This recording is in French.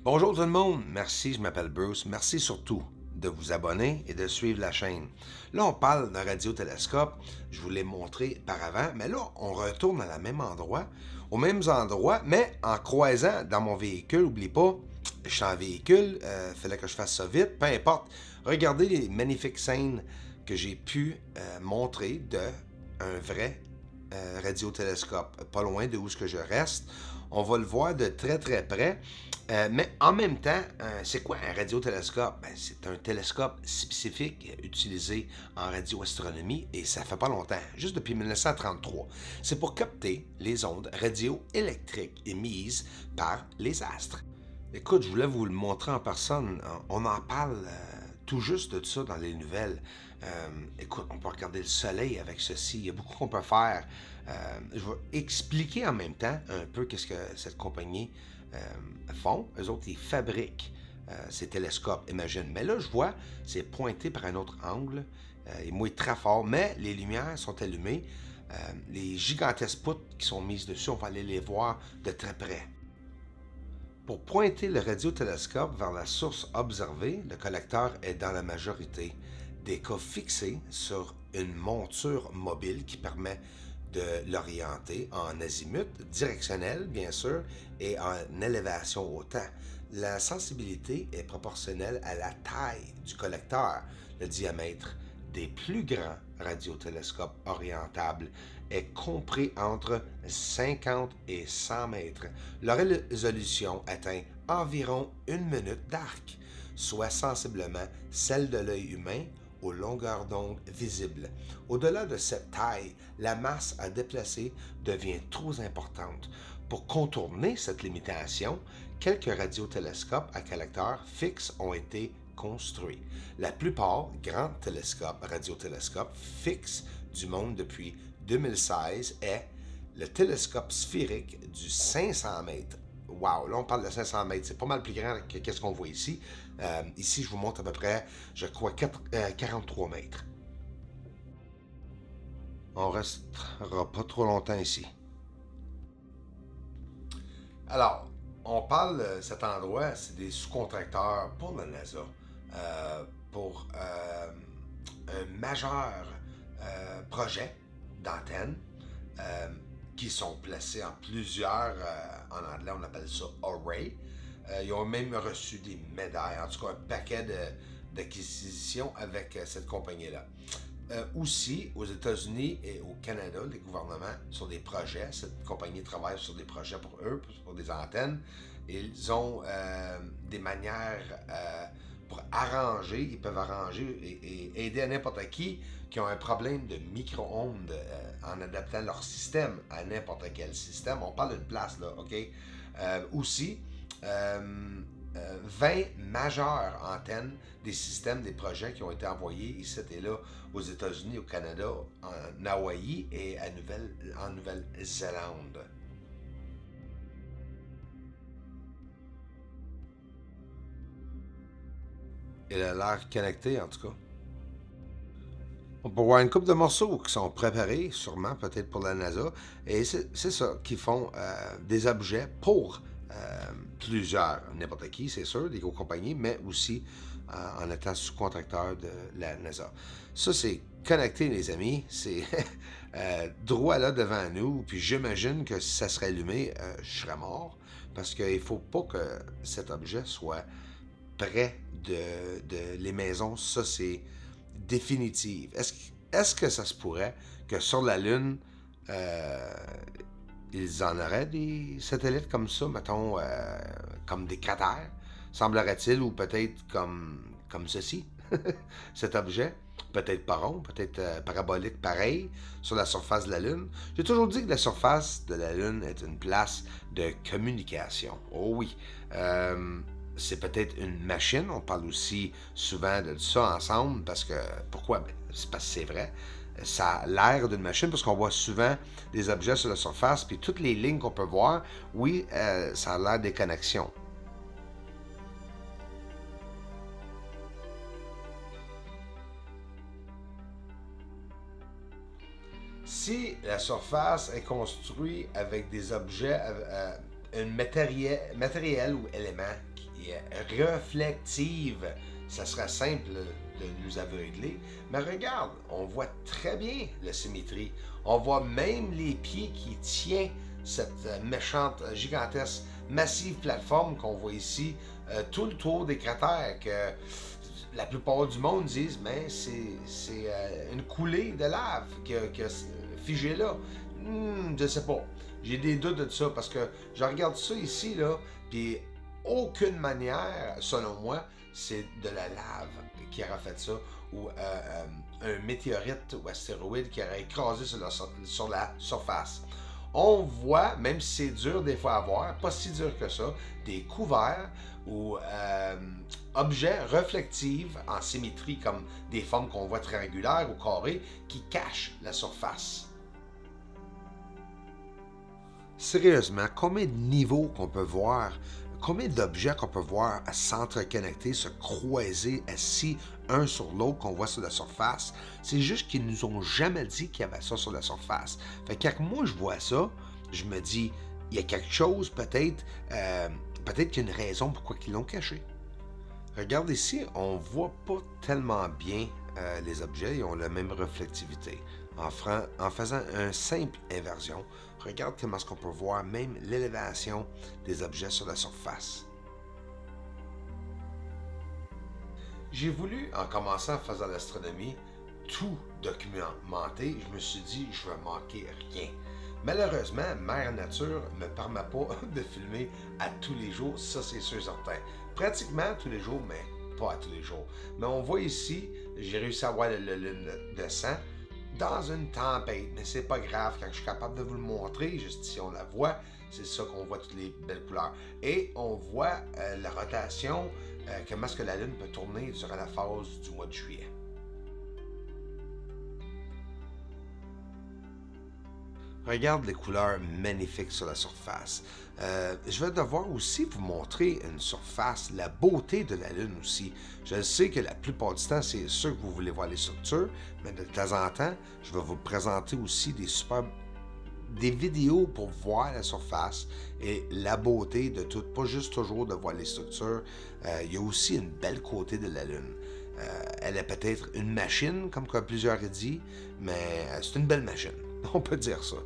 Bonjour tout le monde, merci, je m'appelle Bruce. Merci surtout de vous abonner et de suivre la chaîne. Là, on parle d'un radiotélescope, je vous l'ai montré par avant, mais là, on retourne à la même endroit, aux mêmes endroits, mais en croisant dans mon véhicule. N'oublie pas, je suis en véhicule, fallait que je fasse ça vite, peu importe. Regardez les magnifiques scènes que j'ai pu montrer de un vrai radiotélescope, pas loin de où ce que je reste. On va le voir de très très près. Mais en même temps, c'est quoi un radiotélescope? Ben, c'est un télescope spécifique utilisé en radioastronomie et ça fait pas longtemps, juste depuis 1933. C'est pour capter les ondes radioélectriques émises par les astres. Écoute, je voulais vous le montrer en personne. On en parle tout juste de ça dans les nouvelles. Écoute, on peut regarder le soleil avec ceci. Il y a beaucoup qu'on peut faire. Je vais expliquer en même temps un peu qu'est-ce que cette compagnie font. Eux autres, ils fabriquent ces télescopes, imagine. Mais là, je vois, c'est pointé par un autre angle. Il mouille très fort, mais les lumières sont allumées. Les gigantesques poutres qui sont mises dessus, on va aller les voir de très près. Pour pointer le radiotélescope vers la source observée, le collecteur est dans la majorité des cas fixé sur une monture mobile qui permet de l'orienter en azimut, directionnel bien sûr, et en élévation au temps. La sensibilité est proportionnelle à la taille du collecteur. Le diamètre des plus grands radiotélescopes orientables est compris entre 50 et 100 mètres. Leur résolution atteint environ une minute d'arc, soit sensiblement celle de l'œil humain aux longueurs d'onde visibles. Au-delà de cette taille, la masse à déplacer devient trop importante. Pour contourner cette limitation, quelques radiotélescopes à collecteur fixe ont été construits. La plupart grands télescopes, radiotélescopes fixes du monde depuis 2016 est le télescope sphérique du 500 mètres. Wow, là on parle de 500 mètres, c'est pas mal plus grand que ce qu'on voit ici. Ici, je vous montre à peu près, je crois, 43 mètres. On restera pas trop longtemps ici. Alors, on parle de cet endroit, c'est des sous-contracteurs pour la NASA, pour un majeur projet d'antennes qui sont placés en plusieurs, en anglais on appelle ça array. Ils ont même reçu des médailles, en tout cas un paquet d'acquisitions avec cette compagnie-là. Aussi, aux États-Unis et au Canada, les gouvernements sur des projets. Cette compagnie travaille sur des projets pour eux, pour des antennes. Ils ont des manières pour arranger, ils peuvent arranger et aider à n'importe qui ont un problème de micro-ondes en adaptant leur système à n'importe quel système. On parle d'une place, là, OK? Aussi, 20 majeures antennes des systèmes, des projets qui ont été envoyés ici et là aux États-Unis, au Canada, en Hawaï et en Nouvelle-Zélande. Il a l'air connecté en tout cas. On peut voir une couple de morceaux qui sont préparés, sûrement peut-être pour la NASA, et c'est ça, qui font des objets pour plusieurs, n'importe qui, c'est sûr, des grosses compagnies, mais aussi en étant sous-contracteur de la NASA. Ça, c'est connecté, les amis, c'est droit là devant nous, puis j'imagine que si ça serait allumé, je serais mort, parce qu'il ne faut pas que cet objet soit près de les maisons. Ça, c'est définitive. Est-ce que ça se pourrait que sur la Lune, ils en auraient des satellites comme ça, mettons, comme des cratères, semblerait-il, ou peut-être comme ceci, cet objet, peut-être pas rond, peut-être parabolique pareil, sur la surface de la Lune. J'ai toujours dit que la surface de la Lune est une place de communication. Oh oui. C'est peut-être une machine. On parle aussi souvent de ça ensemble parce que, pourquoi? Ben, c'est parce que c'est vrai. Ça a l'air d'une machine parce qu'on voit souvent des objets sur la surface, puis toutes les lignes qu'on peut voir, oui, ça a l'air des connexions. Si la surface est construite avec des objets, un matériel ou élément est réflective. Ça serait simple de nous aveugler. Mais regarde, on voit très bien la symétrie. On voit même les pieds qui tiennent cette méchante, gigantesque, massive plateforme qu'on voit ici, tout le tour des cratères, que la plupart du monde disent, mais c'est une coulée de lave qui a figé là. Je sais pas. J'ai des doutes de ça parce que je regarde ça ici, là, puis aucune manière, selon moi, c'est de la lave qui aura fait ça ou un météorite ou astéroïde qui aurait écrasé sur la surface. On voit, même si c'est dur des fois à voir, pas si dur que ça, des couverts ou objets réflectifs en symétrie comme des formes qu'on voit triangulaires ou carrées qui cachent la surface. Sérieusement, combien de niveaux qu'on peut voir, combien d'objets qu'on peut voir à s'entreconnecter, se croiser assis un sur l'autre qu'on voit sur la surface, c'est juste qu'ils nous ont jamais dit qu'il y avait ça sur la surface. Fait que quand moi je vois ça, je me dis, il y a quelque chose peut-être, peut-être qu'il y a une raison pourquoi ils l'ont caché. Regarde ici, on voit pas tellement bien les objets, ils ont la même reflectivité. En faisant une simple inversion, regarde comment est-ce qu'on peut voir même l'élévation des objets sur la surface. J'ai voulu, en commençant à faire l'astronomie, tout documenter. Je me suis dit, je ne vais manquer rien. Malheureusement, Mère Nature ne me permet pas de filmer à tous les jours, ça c'est sûr et certain. Pratiquement tous les jours, mais pas à tous les jours. Mais on voit ici, j'ai réussi à voir la lune de sang dans une tempête, mais c'est pas grave, quand je suis capable de vous le montrer, juste ici on la voit, c'est ça qu'on voit toutes les belles couleurs. Et on voit la rotation, comment est-ce que la Lune peut tourner durant la phase du mois de juillet. Regarde les couleurs magnifiques sur la surface. Je vais devoir aussi vous montrer une surface, la beauté de la Lune aussi. Je sais que la plupart du temps, c'est sûr que vous voulez voir les structures, mais de temps en temps, je vais vous présenter aussi des vidéos pour voir la surface et la beauté de tout, pas juste toujours de voir les structures. Il y a aussi une belle côté de la Lune. Elle est peut-être une machine, comme plusieurs ont dit, mais c'est une belle machine. On peut dire ça.